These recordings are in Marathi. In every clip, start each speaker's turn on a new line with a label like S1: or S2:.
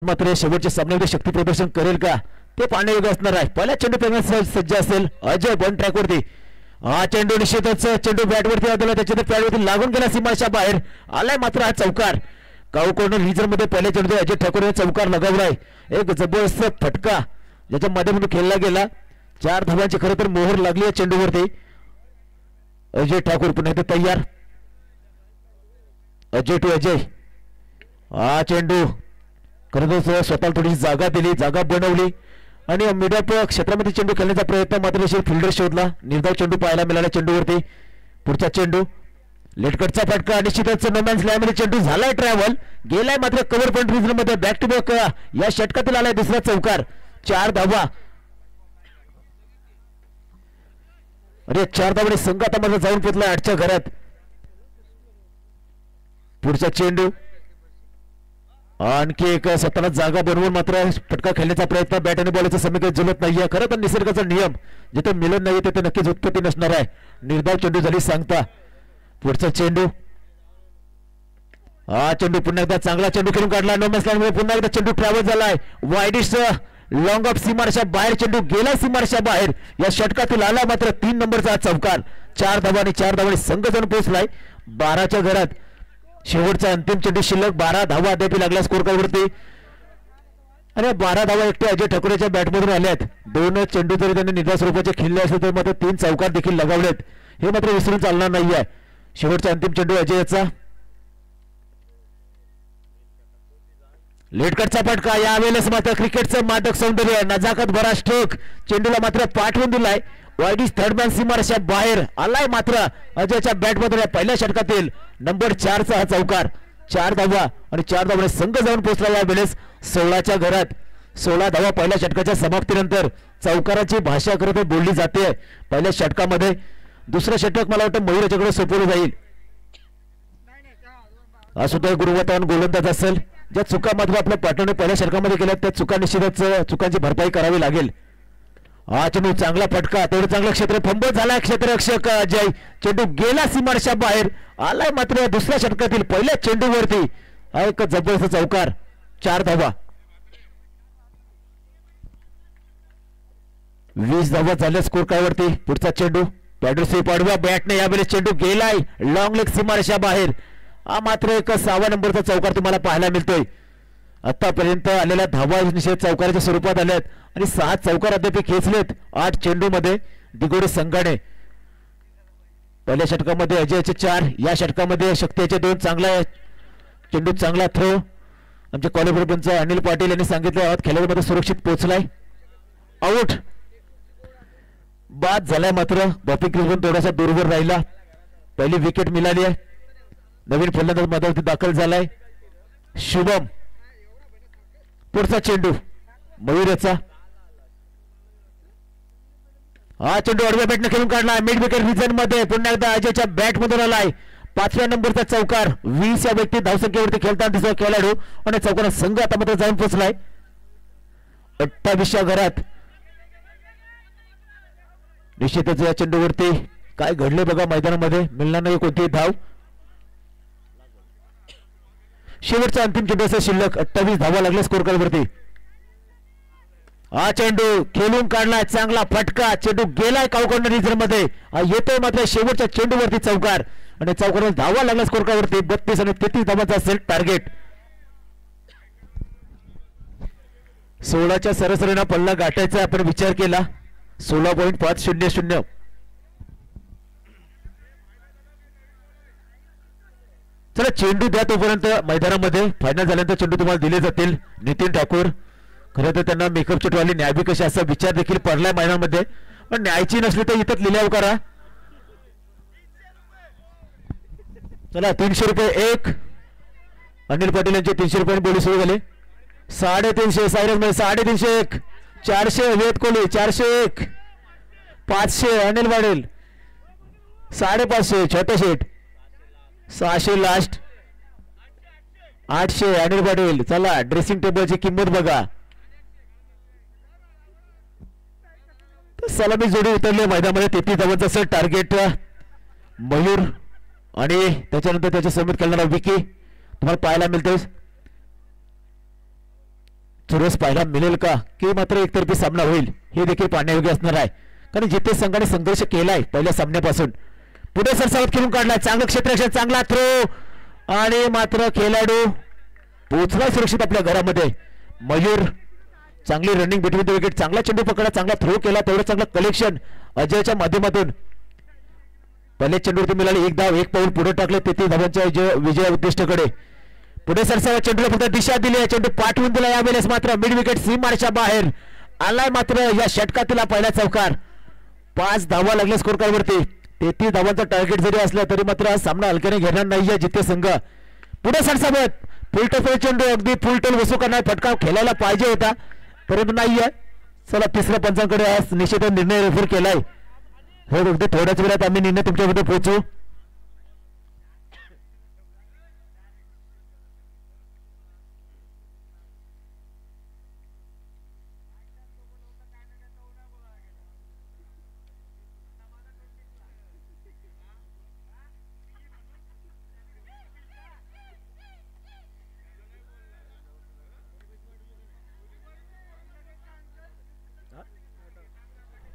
S1: मात्र शेवटच्या सामन्यामध्ये शक्ती प्रदर्शन करेल का ते पाहण्यायोग्य असणार आहे. पहिला चेंडू फेकण्यास सज्ज असेल अजय बन ट्रॅकवरती. हा चेंडू निश्चितच चेंडू बॅटवरती आला, त्याच्या पॅडवरती लागून गेला, सीमाच्या बाहेर आलाय. मात्र हा चौकार काऊ कॉर्नर रिजन मध्ये पहिल्या चेंडू अजय ठाकूर ने चौकार लगावलाय. एक जबरदस्त फटका ज्याच्या माध्यमातून खेळला गेला. 4 धावांची खरं तर मोहर लागली आहे चेंडूवरती. अजय ठाकूर पुन्हा एकदा तयार. अजय टू अजय. हा चेंडू खरं तर स्वतःला थोडीशी जागा दिली, जागा बनवली आणि मिडअप क्षेत्रामध्ये चेंडू खेळण्याचा प्रयत्न, मात्र फिल्डर शोधला. निर्धाव चेंडू पाहायला मिळाला चेंडूवरती. पुढचा चेंडू लेटकटचा फटका, निश्चितच नो मॅन्स लँडमध्ये चेंडू झालाय ट्रॅव्हल, गेलाय मात्र कव्हर पॉइंट रिजन मध्ये. बॅक टू बॅक या षटकातील आलाय दुसरा चौकार. 4 धावा. अरे 4 धावांनी संघ आता मध्ये जाऊन पोचलाय 8च्या घरात. पुढचा चेंडू आणखी एक स्वतःला जागा बनवून मात्र फटका खेळण्याचा प्रयत्न. बॅट आणि बॉलचं समीकरण जुळत नाहीये. खरं तर निसर्गाचा नियम जिथे मिलन नाही तिथे नक्कीच उत्पत्ती नसणार आहे. निर्धाव चेंडू झाली सांगता. पुढचा चेंडू. हा चेंडू पुन्हा एकदा चांगला चेंडू खेळून काढला. नो मॅन्स लँड मध्ये पुन्हा एकदा चेंडू ट्रॅव्हल झालाय. वाईडिश लॉंग ऑफ सीमारच्या बाहेर चेंडू गेला, सीमारच्या बाहेर. या षटकातील आला मात्र 3 नंबरचा चौकार. 4 धावांनी संघ जाऊन पोहोचलाय 12च्या घरात. शेवटचा अंतिम चेंडू शिल्लक. 12 धावा अद्याप लागल्या स्कोर कार्डवरती आणि 12 धावा एकट्या अजय ठाकूरच्या बॅटमधून आल्यात. 2 चेंडू जरी त्यांनी निर्धाव स्वरूपाचे खेळले असले तरी मात्र 3 चौकार देखील लगावलेत. हे मात्र विसरून चालणार नाहीये. शेवटचा अंतिम चेंडू अजयचा. लेटकटचा फटका. यावेळेस मात्र क्रिकेटचं मादक सौंदर्य, नजाकत भरा स्ट्रोक चेंडूला मात्र पाठवून दिलाय. वाईडिश थर्ड मॅन सीमारच्या बाहेर आलाय मात्र अजयच्या बॅटमधून पहिल्या षटकातील नंबर 4चा हा चौकार. 4 धावा आणि 4 धावांनी संघ जाऊन पोहोचला यावेळेस 16च्या घरात. 16 धावा पहिल्या षटकाच्या समाप्तीनंतर. चौकाराची भाषा खरं तर बोलली जाते पहिल्या षटकामध्ये. दुसरं षटक मला वाटतं मयूर याच्याकडे सोपवलं जाईल. हा सुद्धा गुणवत्तावान गोलंदाज असेल. ज्या चुका मात्र आपल्या पाटलाने पहिल्या षटकामध्ये केल्या त्या चुका निश्चितच चुकांची भरपाई करावी लागेल. हा चेंडू चांगला फटका, तेवढं चांगलं क्षेत्र फंबल झाला क्षेत्ररक्षक अजय. चेंडू गेला सीमारच्या बाहेर आलाय मात्र दुसऱ्या षटकातील पहिल्या चेंडूवरती. हा एक जबरदस्त चौकार. 4 धावा. 20 धावा झाल्या स्कोर कार्डवरती. पुढचा चेंडू बॅटरसी पाडवा बॅटने यावेळेस चेंडू गेलाय लॉंग लेग सीमारच्या बाहेर. हा मात्र एक 6व्या नंबरचा चौकार तुम्हाला पाहायला मिळतोय. आतापर्यंत आलेल्या धावा निश्चित चौकाराच्या स्वरूपात आल्यात आणि 6 चौकार अद्याप खेचलेत 8 चेंडू मध्ये दिगोडे संघाने. पहिल्या षटकामध्ये अजयचे 4, या षटकामध्ये शक्तीचे 2. चांगला चेंडू, चांगला थ्रो. आमच्या कॉलेज पंच अनिल पाटील यांनी सांगितलं खेळाडूमध्ये सुरक्षित पोहोचलाय. आउट. बाद झालाय मात्र बॉपिंग क्रिकेट थोडासा दूरवर राहिला. पहिली विकेट मिळाली आहे. नवीन फलंदाज मैदानात दाखल झालाय शुभम. पुढचा चेंडू मयूरचा. हा चेंडू आडव्या बॅटने खेळून काढला मिड विकेट रिजन मध्ये. पुन्हा एकदा अजयच्या बॅट मधून आलाय 5व्या नंबरचा चौकार. 20 या व्यक्ती धावसंख्येवरती खेळताना दिसतो खेळाडू आणि चौकारा संघ आता मात्र जाऊन पोहोचलाय 28च्या घरात. निश्चितच या चेंडूवरती काय घडले बघा मैदानामध्ये. मिळणार नाही कोणतीही धाव. शेवटचा अंतिम चेंडू असेल शिल्लक. 28 धावा लागल्या स्कोर कार्डवरती. हा चेंडू खेळून काढलाय चांगला फटका. चेंडू गेलाय काऊ कॉर्नर रिजन मध्ये. येतोय मात्र शेवटच्या चेंडूवरती चौकार आणि चौकार धावा लागल्या स्कोर कार्डवरती. 32 आणि 33 धावांचा असेल टार्गेट. 16च्या सरासरीनं पल्ला गाठायचा आपण विचार केला. 16.500. चला चेंडू द्या तोपर्यंत मैदानामध्ये. फायनल झाल्यानंतर चेंडू तुम्हाला दिले जातील. नितीन ठाकूर खरं तर त्यांना मेकअपची ट्रॉली न्यावी कशी असा विचार देखील पडलाय मैदानामध्ये. पण न्यायची नसली तर इथं लिलाव करा. चला 300 रुपये एक. अनिल पाटील यांचे 300 रुपयांनी बोली सुरू झाले. 350 सायरस मध्ये 350 1. 400 वेद कोहली. 401. 500 अनिल पाटील. 550 छोटे शेठ. 600 लास्ट. 800 अनिल पाटील. चला ड्रेसिंग टेबलची किंमत बघा. सलामी जोडी उतरले मैदानामध्ये. 33 धावांचं असेल टार्गेट. मयूर आणि त्याच्यानंतर त्याच्या समेत खेळणारा विकी तुम्हाला पाहायला मिळतोय. चुरस पाहायला मिळेल का की मात्र एकतर्फी सामना होईल हे देखील पाहण्यायोग्य असणार आहे. कारण जिथे संघाने संघर्ष केलाय पहिल्या सामन्यापासून. पुढे सरसावत खेळून काढलाय, चांगलं क्षेत्ररक्षण, चांगला थ्रो आणि मात्र खेळाडू पोहोचला सुरक्षित आपल्या घरामध्ये. मयूर चांगली रनिंग बिटवीन द विकेट, चांगला चेंडू पकडला, चांगला थ्रो केला, तेवढं चांगलं कलेक्शन अजयच्या माध्यमातून. पहिल्या चेंडूवरती मिळाले एक धाव, एक पाऊल पुढे टाकले 33 धावांच्या विजय उद्दिष्टाकडे. पुढे सरसावत चेंडूला फक्त दिशा दिली, चेंडू पाठवून दिला. यावेळेस मात्र मिड विकेट सीमारेषा बाहेर आलाय. मात्र या षटकातील पहिला चौकार. 5 धावा लागल्या स्कोर कार्डवरती. 33 धावांचा टार्गेट जरी असला तरी मात्र हा सामना हलक्याने घेणार नाहीये जिथे संघ. पुढे सरसावत फुलटोल चेंडू, अगदी फुलटोल वसू करणार फटका खेळायला पाहिजे होता परंतु नाहीये. चला तिसऱ्या पंचांकडे आज निश्चित निर्णय रेफर केलाय. हो अगदी थोड्याच वेळात आम्ही निर्णय तुमच्यामध्ये पोहोचू.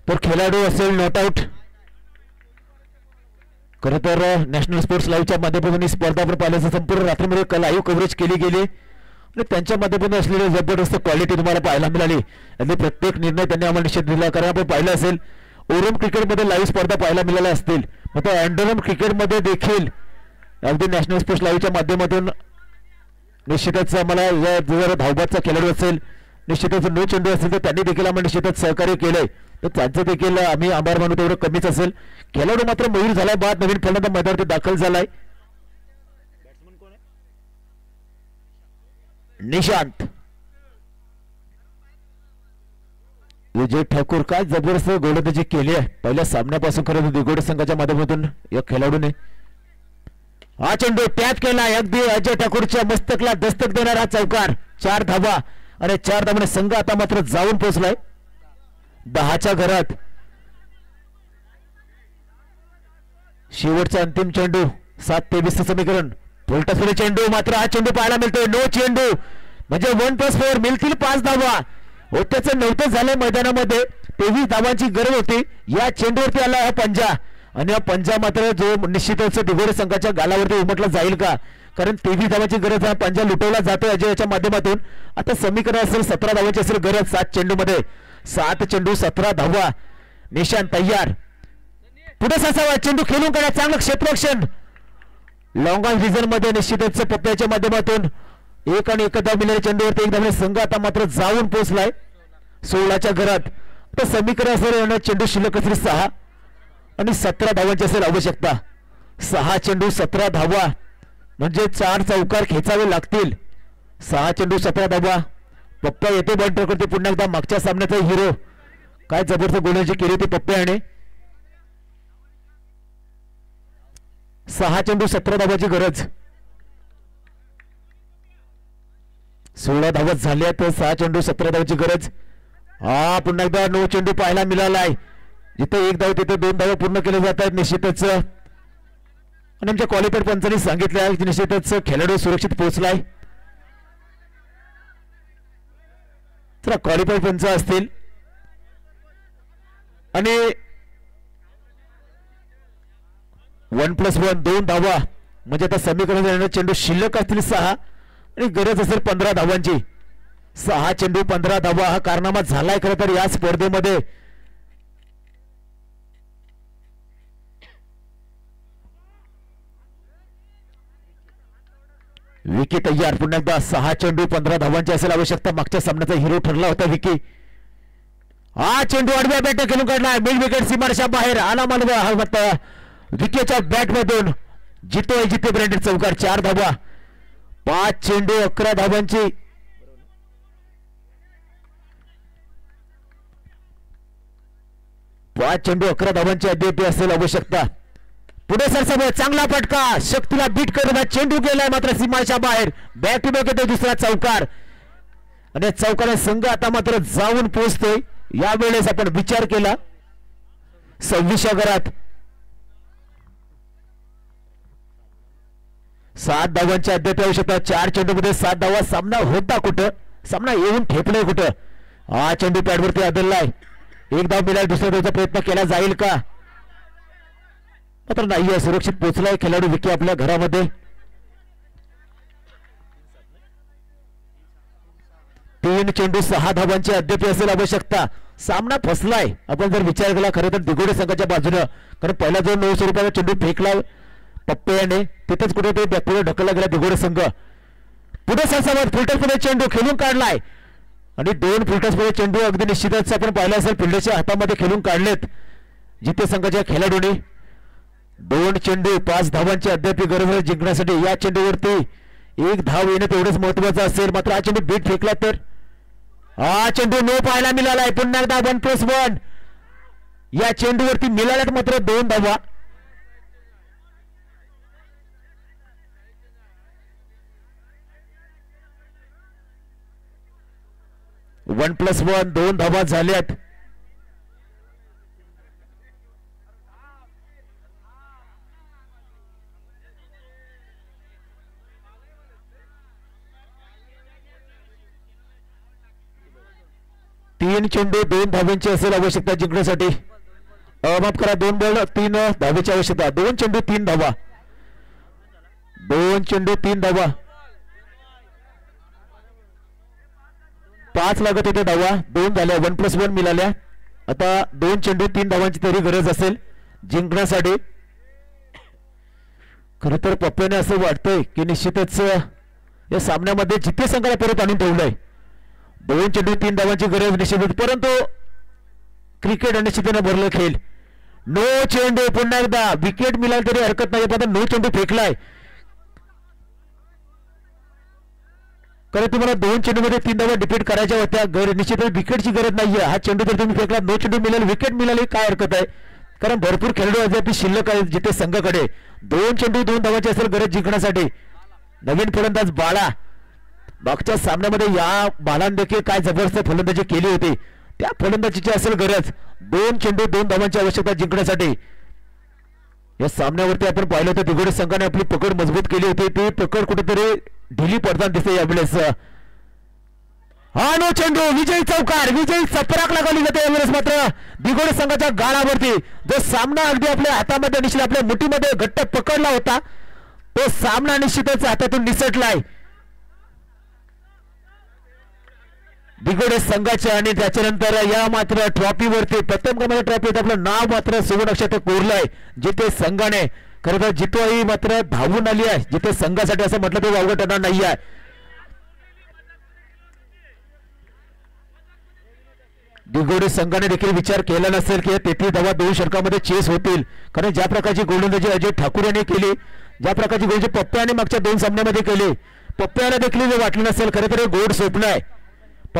S1: तर खेळाडू असेल नॉट आउट. खरं तर नॅशनल स्पोर्ट्स लाईव्हच्या माध्यमातून ही स्पर्धा आपण पाहिल्याचं संपूर्ण रात्रीमध्ये लाईव्ह कव्हरेज केली गेली आणि त्यांच्या माध्यमातून असलेली जबरदस्त क्वालिटी तुम्हाला पाहायला मिळाली आणि प्रत्येक निर्णय त्यांनी आम्हाला निश्चित दिला. कारण आपण पाहिलं असेल ओरम क्रिकेटमध्ये लाईव्ह स्पर्धा पाहायला मिळाल्या असतील, मग अंडरम क्रिकेटमध्ये देखील अगदी नॅशनल स्पोर्ट्स लाईव्हच्या माध्यमातून निश्चितच आम्हाला जर धावबादचा खेळाडू असेल, निश्चितच नो चेंडू असेल तर त्यांनी देखील आम्हाला निश्चितच सहकार्य केलंय. तर त्यांचं देखील आम्ही आभार मानू, तेवढं कमीच असेल. खेळाडू मात्र मयूर झालाय, बाद नवीन फलंदाज मैदानावरती दाखल झालाय. निशांत. विजय ठाकूर काय जबरदस्त गोलंदाजी केली आहे पहिल्या सामन्यापासून. खरं दिगोडे संघाच्या माध्यमातून या खेळाडूने हा चेंडू टॅप केलाय. अगदी अजय ठाकूरच्या मस्तकला दस्तक देणारा चौकार. 4 धावा आणि 4 धावाने संघ आता मात्र जाऊन पोहोचलाय 10च्या घरात. शेवटचा अंतिम चेंडू 7-23 समीकरण. फुलटसुरी चेंडू, मात्र हा चेंडू पाहायला मिळतोय. नो चेंडू म्हणजे 1+4 मिळतील 5 धावा. त्याचं नव्हतं झालंय मैदानामध्ये. 23 धावांची गरज होती. या चेंडूवरती आला हा पंजा आणि हा पंजा मात्र जो निश्चितच दिगोडे संघाच्या गालावरती उमटला जाईल का, कारण 23 धावांची गरज, हा पंजा लुटवला जातोय अजयच्या माध्यमातून. आता समीकरण असेल 17 धावांची असेल गरज 7 चेंडू मध्ये. 7 चेंडू 17 धावा. निशांत तयार. पुढे सासावा चेंडू खेळून काढा, चांगलं क्षेत्ररक्षण. लॉंग ऑन रिझन मध्ये निश्चितच पप्प्याच्या माध्यमातून 1 आणि 1 धाव मिळाल्या चेंडूवरती 1 धावाने संघ आता मात्र जाऊन पोहोचलाय 16च्या घरात. तर समीकरण असेल चेंडू शिल्लक असेल 6 आणि 17 धावांची असेल आवश्यकता. 6 चेंडू 17 धावा म्हणजे 4 चौकार खेचावे लागतील. 6 चेंडू 17 धावा. पप्पा येते बॉल करते पुन्हा एकदा. मागच्या सामन्याचा हिरो काय जबरदस्त गोलंदाजी केली होती पप्प्याने. 6 चेंडू 17 धावाची गरज. 16 धावा झाल्या तर 6 चेंडू 17 धावाची गरज. हा पुन्हा एकदा नो चेंडू पाहायला मिळालाय. जिथे 1 धाव तिथे 2 धावा पूर्ण केले जात आहेत निश्चितच. आणि आमच्या क्वालिफाईड पंचांनी सांगितलं निश्चितच खेळाडू सुरक्षित पोहोचलाय. तर क्वालिफाईड पंच असतील आणि 1+1 2 धावा म्हणजे आता समीकरण चेंडू शिल्लक असतील 6 आणि गरज असेल 15 धावांची. 6 चेंडू 15 धावा हा कारनामा झालाय खरं तर या स्पर्धेमध्ये. विकी तयार. पुन्हा एकदा 6 चेंडू 15 धावांची असेल आवश्यकता. मागच्या सामन्याचा हिरो ठरला होता विकी. हा चेंडू आडव्या बॅट खेळून काढला. मिड विकेट सीमारेषा बाहेर आला मानवा. हा विकेटच्या बॅट मधून जिते ब्रँडेड चौकार. 4 धावा. 5 चेंडू 11 धावांची. पाच चेंडू 11 धावांची अद्याप असेल आवश्यकता. पुढे सरसावत चांगला फटका. शक्तीला बीट करत चेंडू गेलाय मात्र सीमारेषा बाहेर. बॅक टू बॅक येतो दुसरा चौकार आणि चौकाने संघ आता मात्र जाऊन पोहोचतोय. यावेळेस आपण विचार केला 26 घरात 7 धावांची अद्याप आवश्यकता. 4 चेंडू मध्ये 7 धावा. सामना होता कुठं सामना येऊन ठेपलाय कुठं. हा चेंडू पॅडवरती आदळलाय. एक धाव मिळाला, दुसऱ्या धावचा प्रयत्न केला जाईल का, मात्र नाहीये. सुरक्षित पोहोचलाय खेळाडू विकी आपल्या घरामध्ये. तीन चेंडू 6 धावांची अद्याप असेल आवश्यकता. सामना फसलाय आपण जर विचार केला खरं तर दिगोडे संघाच्या बाजूनं, कारण पहिला जो 9 स्वरूपाचा चेंडू फेकला पप्प्याने तिथेच कुठे ते बॅकपुढे ढकलला गेला दिगोडे संघ. पुढे सरसावत फिल्टर्समध्ये चेंडू खेळून काढलाय आणि 2 फिल्टर्समध्ये चेंडू अगदी निश्चितच आपण पाहिलं असेल फिल्डरच्या हातामध्ये खेळून काढलेत जिथे संघाच्या खेळाडूंनी. 2 चेंडू 5 धावांची अद्याप गरज आहे जिंकण्यासाठी. या चेंडूवरती 1 धाव येणं तेवढंच महत्वाचं असेल, मात्र हा चेंडू बीट फेकला तर हा चेंडू नो पाहायला मिळालाय. पुन्हा एकदा 1+1 या चेंडूवरती मिळाल्यात मात्र 2 धावा. +1 2 धावा झाल्यात. तीन चेंडू 2 धावांची असेल आवश्यकता जिंकण्यासाठी. माफ करा 2 बॉल 3 धावेची आवश्यकता. 2 चेंडू 3 धावा. 2 चेंडू 3 धावा. 5 लागत होते धावा, 2 झाल्या. 1+1 मिळाल्या. आता 2 चेंडू 3 धावांची तरी गरज असेल जिंकण्यासाठी. खरं तर पप्प्याने असं वाटतंय की निश्चितच या सामन्यामध्ये जिथे संघाला परत आणून ठेवलंय. 2 चेंडू 3 धावांची गरज निश्चितच, परंतु क्रिकेट अनिश्चिततेने भरलं खेळ. 9 चेंडू पुन्हा एकदा विकेट मिळाली तरी हरकत नाही, पण 9 चेंडू फेकलाय. कारण तुम्हाला 2 चेंडूमध्ये 3 धावा डिफीट करायच्या होत्या. निश्चितच विकेटची गरज नाहीये. हा चेंडू जर तुम्ही फेकला 9 चेंडू मिळाले, विकेट मिळाली काय हरकत आहे, कारण भरपूर खेळाडू अद्याप शिल्लक आहे जिथे संघाकडे 2 चेंडू 2 धावांची असेल गरज जिंकण्यासाठी. नवीन फलंदाज बाळा, मागच्या सामन्यामध्ये या बालाने देखील काय जबरदस्त फलंदाजी केली होती, त्या फलंदाजीची असेल गरज. 2 चेंडू 2 धावांची आवश्यकता जिंकण्यासाठी. या सामन्यावरती आपण पाहिलं होतं दिगोडे संघाने आपली पकड मजबूत केली होती, ती पकड कुठेतरी ढिली पडताना दिसते यावेळेस. हा नो चेंडू विजयी चौकार, विजयी चपराक लागली जाते यावेळेस मात्र दिगोडे संघाच्या गाळावरती. जो सामना अगदी आपल्या हातामध्ये निश्चित आपल्या मुठीमध्ये घट्ट पकडला होता, तो सामना निश्चितच हातातून निसटलाय दिगोडे संघाचे. आणि त्याच्यानंतर या मात्र ट्रॉफीवरती प्रथम क्रमांकाच्या ट्रॉफीत आपलं नाव मात्र सुवर्णाक्षरात कोरलंय, जिथे संघाने खरं तर जितवाही मात्र धावून आली आहे, जिथे संघासाठी असं म्हटलं तर वावगं ठरणार नाही आहे. दिगोडे संघाने देखील विचार केला नसेल की 33 धावा 2 षटकामध्ये चेस होतील, कारण ज्या प्रकारची गोलंदाजी अजय ठाकूर यांनी केली, ज्या प्रकारची गोलंदाजी पप्प्याने मागच्या 2 सामन्यामध्ये केली, पप्प्याला देखील वाटलं नसेल खरं तर गोड स्वप्न आहे.